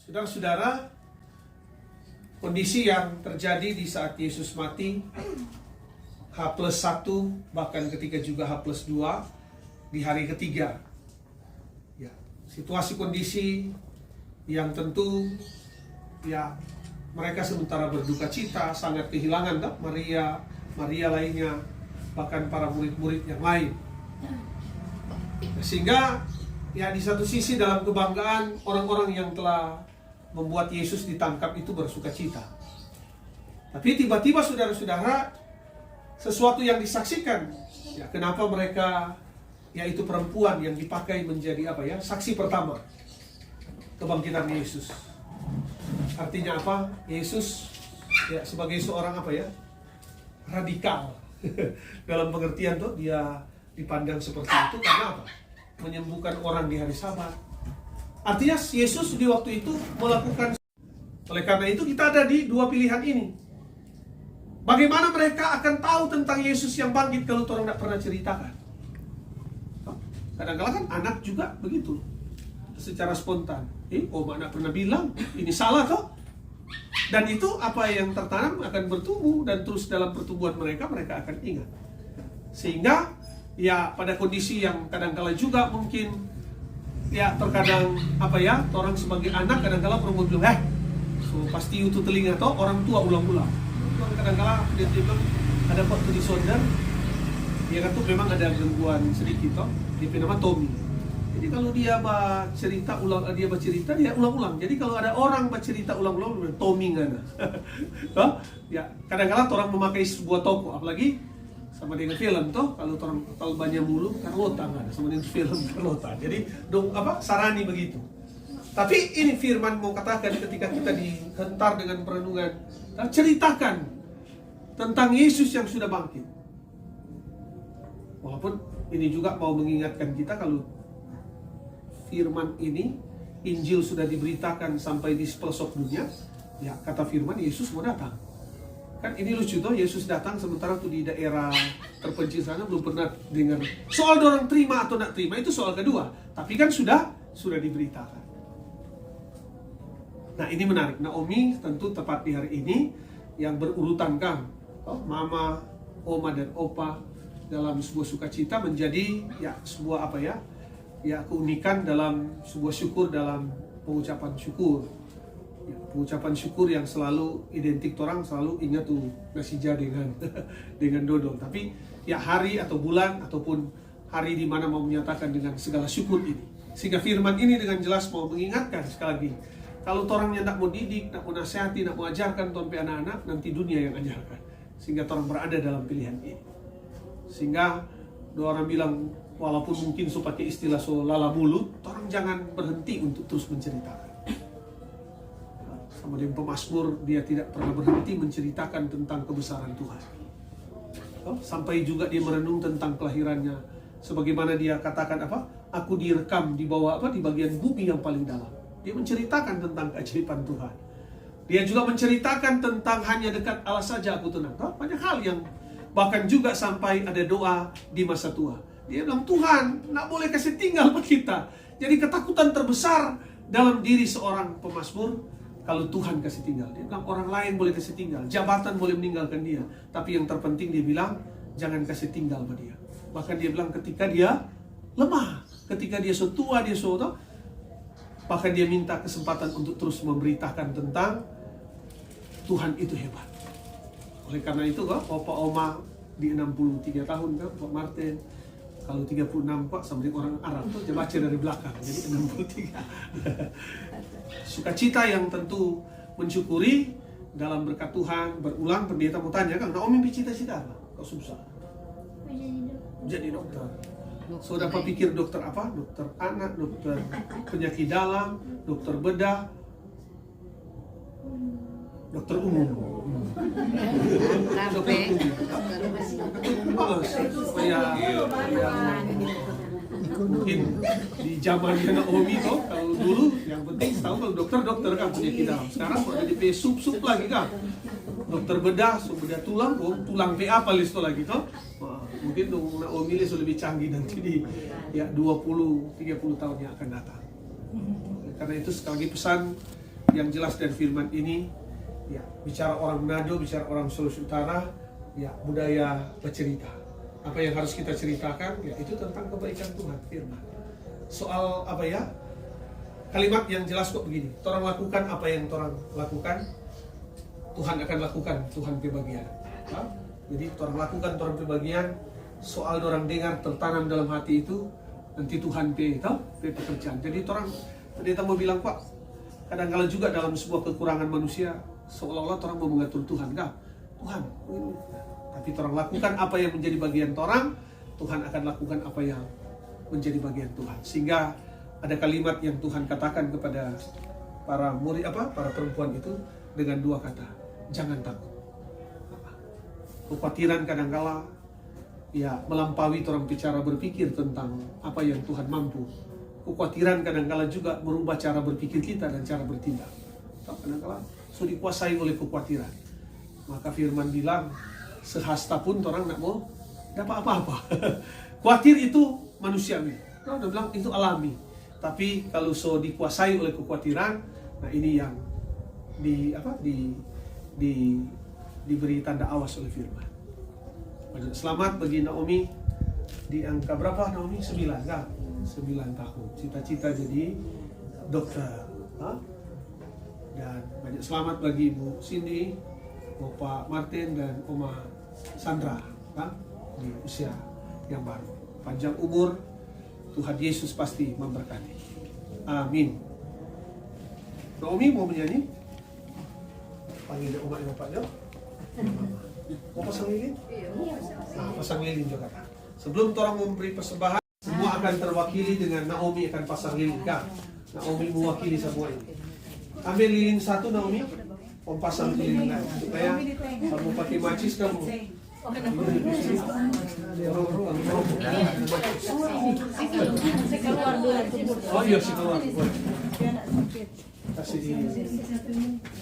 Saudara-saudara, kondisi yang terjadi di saat Yesus mati, H+1, bahkan ketika juga H+2, di hari ketiga. Ya, situasi kondisi yang tentu ya mereka sementara berduka cita, sangat kehilangan Maria lainnya, bahkan para murid-murid yang lain. Sehingga ya di satu sisi dalam kebanggaan orang-orang yang telah membuat Yesus ditangkap itu bersuka cita. Tapi tiba-tiba saudara-saudara, sesuatu yang disaksikan. Ya, kenapa mereka, yaitu perempuan yang dipakai menjadi saksi pertama kebangkitan Yesus. Artinya apa? Yesus ya sebagai seorang radikal. Dalam pengertian tuh dia dipandang seperti itu karena apa? Menyembuhkan orang di hari Sabat. Artinya Yesus di waktu itu melakukan. Oleh karena itu kita ada di dua pilihan ini. Bagaimana mereka akan tahu tentang Yesus yang bangkit kalau orang tidak pernah ceritakan? Kadang-kadang kan anak juga begitu, secara spontan. Oma tidak pernah bilang, ini salah toh? Dan itu apa yang tertanam akan bertumbuh, dan terus dalam pertumbuhan mereka akan ingat. Sehingga ya pada kondisi yang kadang-kadang juga mungkin ya terkadang orang sebagai anak kadang-kadang perempuan bilang, so pasti itu telinga toh orang tua ulang-ulang. Kadang-kadang dia bilang ada waktu di solder, dia kan tuh memang ada gangguan sedikit toh, dia nama Tommy. Jadi kalau dia bercerita dia ulang-ulang. Jadi kalau ada orang bercerita ulang-ulang, Tommy ngana. Toh, ya kadang-kadang orang memakai sebuah toko, apalagi sama dengan film toh, kalau orang tahu banyak mulu Carlota nggak ada sama dengan film Carlota. Jadi sarani begitu. Tapi ini firman mau katakan ketika kita dihentar dengan perenungan, ceritakan tentang Yesus yang sudah bangkit. Walaupun ini juga mau mengingatkan kita kalau firman ini, Injil sudah diberitakan sampai di pelosok dunia, ya kata firman Yesus mau datang. Kan ini lucu toh, Yesus datang sementara tuh di daerah terpencil sana belum pernah dengar. Soal orang terima atau tidak terima itu soal kedua, tapi kan sudah diberitakan. Nah ini menarik, Naomi tentu tepat di hari ini yang berurutan kan, mama, oma dan opa dalam sebuah sukacita menjadi ya sebuah keunikan dalam sebuah syukur, dalam pengucapan syukur. Ya, pengucapan syukur yang selalu identik orang selalu ingat tuh nasija dengan dodol. Tapi ya hari atau bulan ataupun hari di mana mau menyatakan dengan segala syukur ini. Sehingga firman ini dengan jelas mau mengingatkan sekali lagi, kalau orangnya tidak mau didik, tidak mau nasihati, tidak mau ajarkan tuan pe anak-anak, nanti dunia yang ajarkan. Sehingga orang berada dalam pilihan ini. Sehingga orang bilang, walaupun mungkin pakai istilah lala mulut, orang jangan berhenti untuk terus menceritakan. Sama dengan pemazmur, dia tidak pernah berhenti menceritakan tentang kebesaran Tuhan. Sampai juga dia merenung tentang kelahirannya, sebagaimana dia katakan aku direkam di bawah di bagian bumi yang paling dalam. Dia menceritakan tentang keajaiban Tuhan. Dia juga menceritakan tentang hanya dekat Allah saja aku tenang. Banyak hal yang bahkan juga sampai ada doa di masa tua. Dia bilang, Tuhan, nak boleh kasih tinggal ke kita. Jadi ketakutan terbesar dalam diri seorang pemazmur, kalau Tuhan kasih tinggal. Dia bilang, orang lain boleh kasih tinggal, jabatan boleh meninggalkan dia. Tapi yang terpenting dia bilang, jangan kasih tinggal pada dia. Bahkan dia bilang ketika dia lemah, ketika dia tua, bahkan dia minta kesempatan untuk terus memberitakan tentang Tuhan itu hebat. Oleh karena itu, Opa Oma di 63 tahun, Pak Martin, kalau 36 Pak sama dengan orang Arab tuh baca dari belakang, jadi 63. Sukacita yang tentu mensyukuri dalam berkat Tuhan. Berulang pendeta mau tanya, Kang, Naomi cita-cita apa? Kok susah? Jadi dokter. So dapat pikir dokter apa? Dokter anak, dokter penyakit dalam, dokter bedah, dokter umum. Dokter umum. Supaya mungkin di zamannya Naomi toh, kalau dulu yang penting tahu kalau dokter kan penyakit dalam. Sekarang kok ada di sup lagi kan. Dokter bedah, bedah tulang PA paling itu lagi toh. Mungkin Naomi lebih canggih nanti di 20-30 tahun yang akan datang. Karena itu sekali lagi pesan yang jelas dari firman ini, ya, bicara orang Manado, bicara orang Sulawesi Utara, ya, budaya bercerita. Apa yang harus kita ceritakan, ya, itu tentang kebaikan Tuhan, firman. Soal apa ya? Kalimat yang jelas kok begini, orang lakukan apa yang orang lakukan, Tuhan akan lakukan, Tuhan kebagian. Ya? Jadi orang lakukan, orang kebagian, soal orang dengar tertanam dalam hati itu, nanti Tuhan pekerjaan. Jadi orang pendeta mau bilang, Pak, kadang-kadang juga dalam sebuah kekurangan manusia, seolah-olah orang mau mengatur Tuhan, enggak? Tuhan, tapi orang lakukan apa yang menjadi bagian orang, Tuhan akan lakukan apa yang menjadi bagian Tuhan. Sehingga ada kalimat yang Tuhan katakan kepada para murid para perempuan itu dengan dua kata, jangan takut. Kekhawatiran kadang-kala ya melampaui orang bicara berpikir tentang apa yang Tuhan mampu. Kekhawatiran kadang-kala juga merubah cara berpikir kita dan cara bertindak. Kadang-kala sudah dikuasai oleh kekhawatiran. Maka firman bilang, sehasta pun orang nak mau dapat apa-apa. Khawatir itu manusiawi. Dia bilang itu alami. Tapi kalau dikuasai oleh kekhawatiran, nah ini yang diberi tanda awas oleh firman. Selamat bagi Naomi di angka berapa Naomi? 9 kan? 9 tahun. Cita-cita jadi dokter. Dan banyak selamat bagi Ibu Cindy, Bapak Martin dan Oma Sandra di usia yang baru. Panjang umur, Tuhan Yesus pasti memberkati. Amin. Naomi mau menyanyi? Panggil dia Oma Bapak Jo. Mau pasang lilin? Nah, pasang lilin juga kan. Sebelum orang memberi persembahan, semua akan terwakili dengan Naomi akan pasang lilin kan. Naomi mewakili semua ini. Ambil lilin satu Naomi, om pasang lilin lain supaya kamu pakai macis kamu. Oh iya sih keluar. Kasih di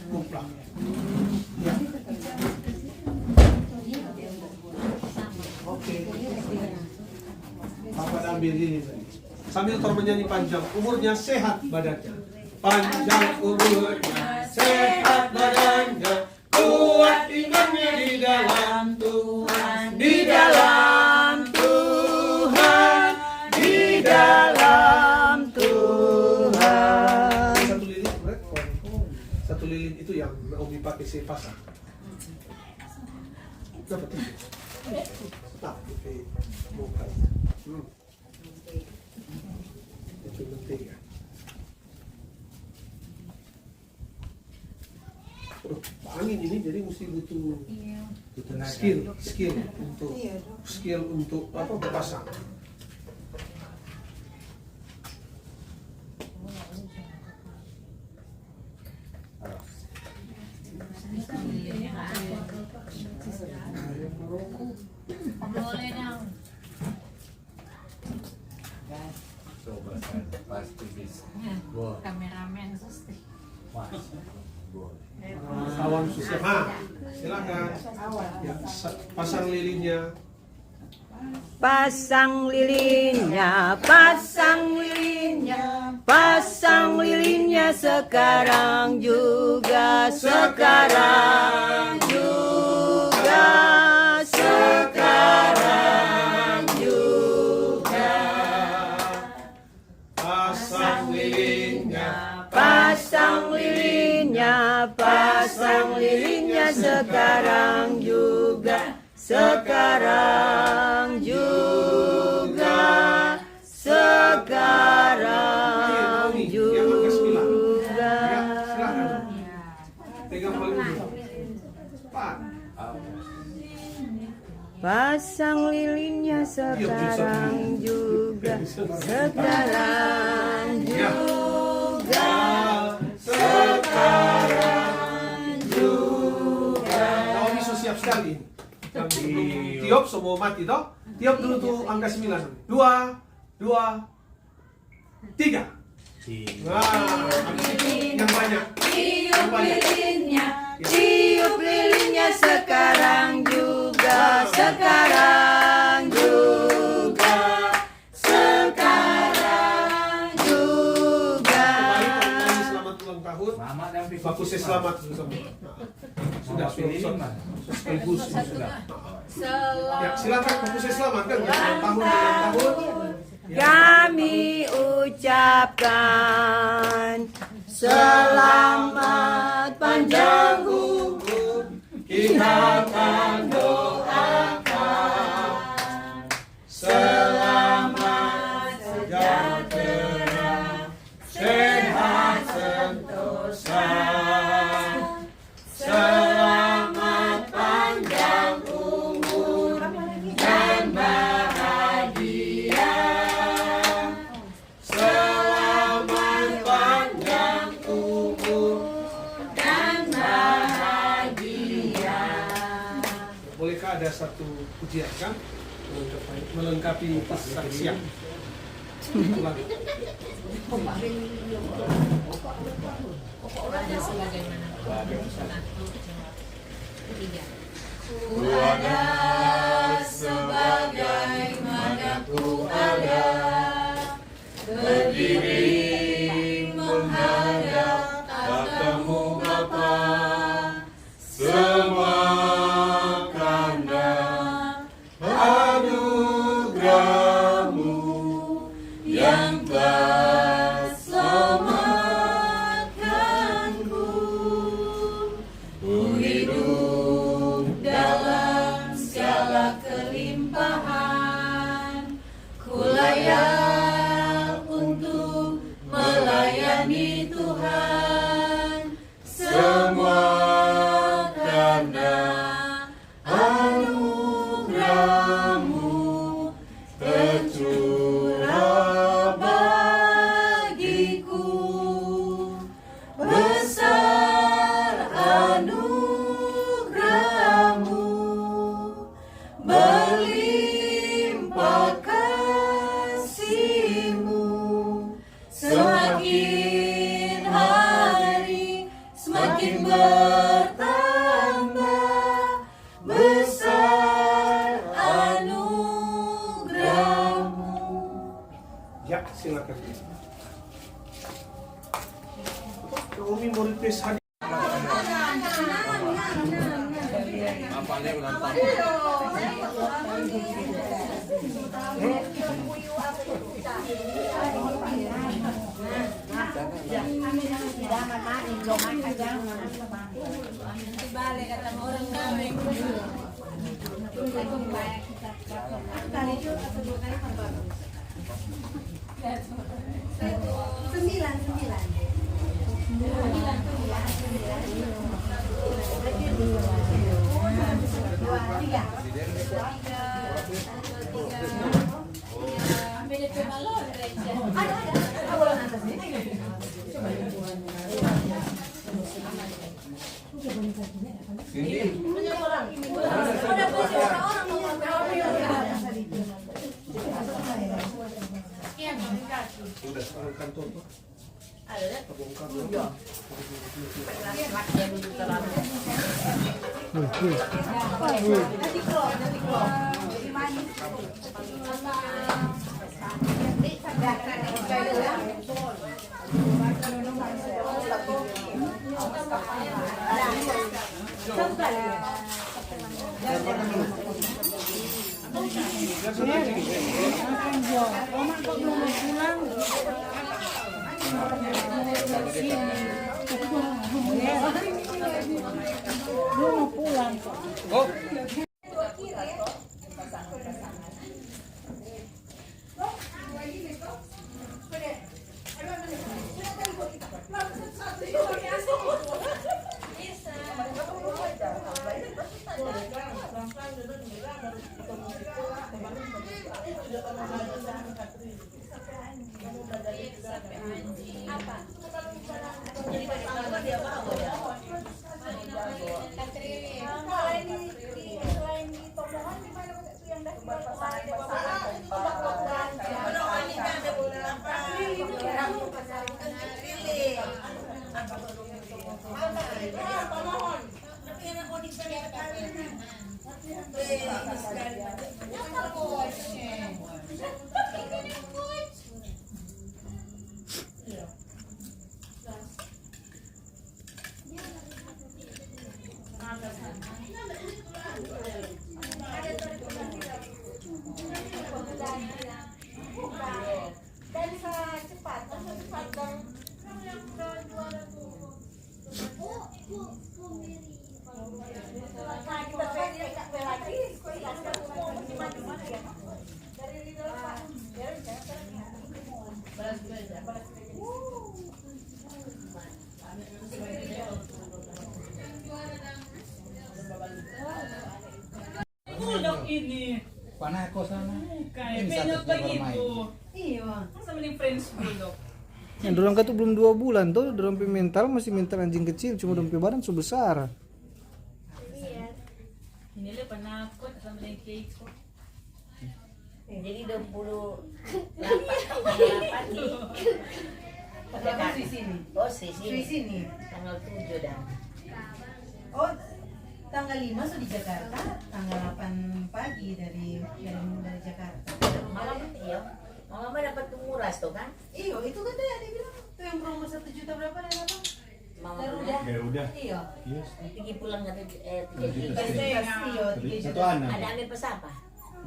kuplak. Ya. Oke. Papa ambil lilin tadi. Sambil terus menyanyi panjang umurnya, sehat badannya. Panjang umurnya, sehat badannya, kuat imannya di dalam Tuhan, di dalam Tuhan, di dalam Tuhan. Satu lilin, satu lilin itu yang Naomi pakai saya pasang. Dapat itu. Tak, bukan. Itu penting ya. Angin ini jadi mesti butuh skill untuk apa berpasang. Kameramen susti. Kawan susah. Silakan. Ya, pasang lilinnya. Pasang lilinnya, pasang lilinnya, pasang lilinnya sekarang juga, sekarang juga, sekarang juga. Pasang lilinnya, pasang lilinnya, pasang lilinnya sekarang juga, sekarang juga, sekarang juga. Pegang paling Pak. Pasang lilinnya sekarang juga, sekarang juga, sekarang juga. Naomi so siap sekali. Tiup semua mati toh. Tiup dulu tuh angka 9. 2, 2, 3. Wah, yang banyak. Tiup lilinnya, tiup lilinnya sekarang juga, sekarang juga, sekarang juga. Baik, selamat ulang tahun. Mama dan Baku saya selamat semua. Sudah sekaligus sudah. Ya, silakan Baku saya selamat kan ulang tahun. Kami ucapkan selamat panjang umur, Kita akan doakan selamat sejahtera, sehat sentosa, selamat panjang umur dan bahagia, selamat panjang umur dan bahagia. Bolehkah ada satu pujian kan melengkapi kesaksian? Ulang. Ada sebagaimana satu, tiga. Ku ada sebagaimana ku ada, berdiri menghadap tatamu Bapa, semua karena anugerah-Mu yang telah selamatkanku. Ku hidup dalam segala kelimpahan, ku layak untuk melayani Tuhan, semua karena anugerah-Mu tercurah bagiku. Besar anugerah-Mu, berlimpah kasih-Mu, semakin hari semakin bertambah. Besar anugerah-Mu. Ya, silakan. Umi mau request hadiah. Bapaknya ulang tahun. Balik kata orang kami. Udah sekarang kantor Pak. Bongkar dulu. Oh. Bulldog ini. Panah ko sana. Kayak Ini penyok statusnya begitu. Iya. Masa mending French Bulldog? Yang dorang kan tuh belum 2 bulan tuh, dorang pe mental masih mental anjing kecil, cuma dorang pe badan sebesar. Ini le penakut sama yang keiko. Jadi 28 nih. Berapa di sini? Oh, di Di sini. Tanggal 7 dah. Oh, tanggal 5 sudah di Jakarta, tanggal 8 pagi dari Jakarta. Malam iya. Mama mah dapat muras tuh kan? Iya, itu kan dia bilang tuh yang promo 1 juta berapa dan apa? Mama Garuda. udah. Iya. Pergi pulang kata 3 Iya, 3 Satu juta. anak. Ada ambil pas apa?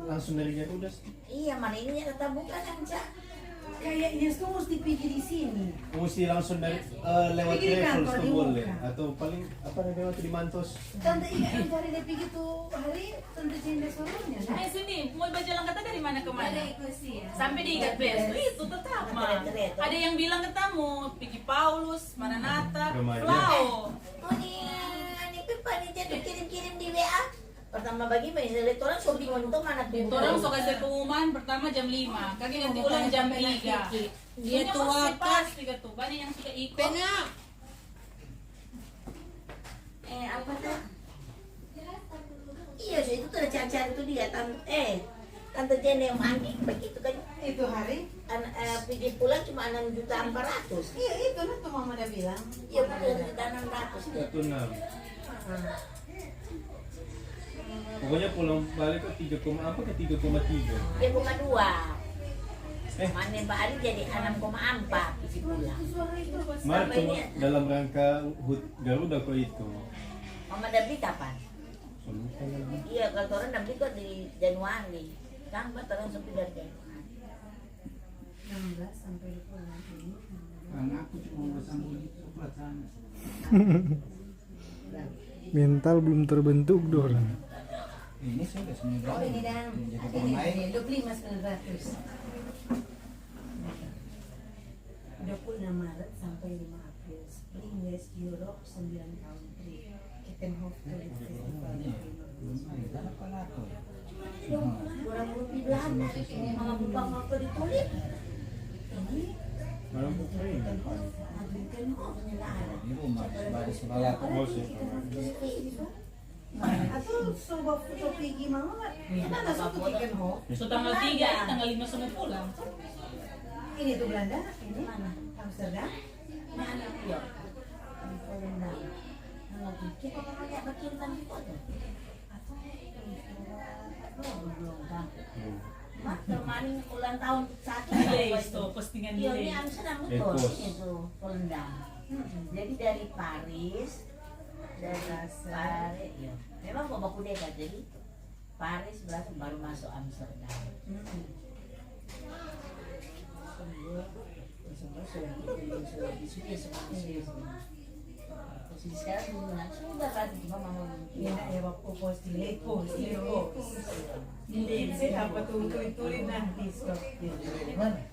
Langsung dari Garuda. Iya, mana ini tetap bukan Anca. Kayaknya tuh mesti pergi di sini. Mesti langsung dari lewat Pergi di Raffles kantor tuh di boleh. Muka. Atau paling apa namanya waktu di Mantos. Tante Ika yang cari dia pergi tuh hari Tante Jenda Solonya. Eh sini, mau berjalan kata dari mana ke mana? ya. Sampai di Ikat Bes. Itu tetap mah. Ada yang bilang ketemu, Piki Paulus, Maranatha, Remaja. Flau. Oh ini Pipa nih jadi kirim-kirim di WA. Pertama bagi lihat orang shopping untuk anak Itu orang suka kasih pengumuman pertama jam 5, kaki ganti ulang jam 3. Dia tua pasti tuh, banyak yang suka ikut. Apa tuh? Iya, so, itu tuh ada cari-cari itu dia Tante Jen yang mandi begitu kan. Itu hari. Pergi pulang cuma 6.400.000. Iya, itu lah tuh mama udah bilang. Iya, betul 6.600.000 deh. 1,6. Pokoknya pulang balik ke 3,3. 3,2. Eh. Mana Pak Ali jadi 6,4 pergi pulang. Kemarin cuma dalam rangka HUT Garuda kok itu. Mama udah beli kapan? So, lupa lagi. Iya, kalau orang udah beli kok di Januari. Kan buat orang sampai dari Januari. 16 sampai 20 ini. Aku cuma bersambung itu pelatihan. Mental belum terbentuk dorang. Ini saya udah sebenarnya. Oh ini dan Jadi ini pemain. 25.900. 26 Maret sampai 5 April. Spring West Europe 9 country. Kittenhof Tourist Festival. Orang lebih belanja. Mama buka waktu ditulis. Ini Barang putri. Kittenhofnya lah ada. Di rumah sebagai sekolah bos ya. atau coba foto pergi mama nggak? Mana satu Kittenhof? So tanggal 3, tanggal 5 semua pulang. Ini tuh Belanda, ini mana? Amsterdam. Ini anak dia. Di Volendam. Kalau pikir apa banyak bercinta di foto? Atau Belum bang. Mak kemarin ulang tahun satu. Iya, itu postingan Iya, dia. ini Amsterdam betul. Ekos. Itu Volendam. Jadi dari Paris, iya. Memang mau baku dekat, jadi Paris baru masuk Amsterdam. Posisi sekarang gimana? Sudah kan cuma mama Ini nak ya waktu post di Lekos. Iya. Ini apa tuh tulis nanti stop. Mana?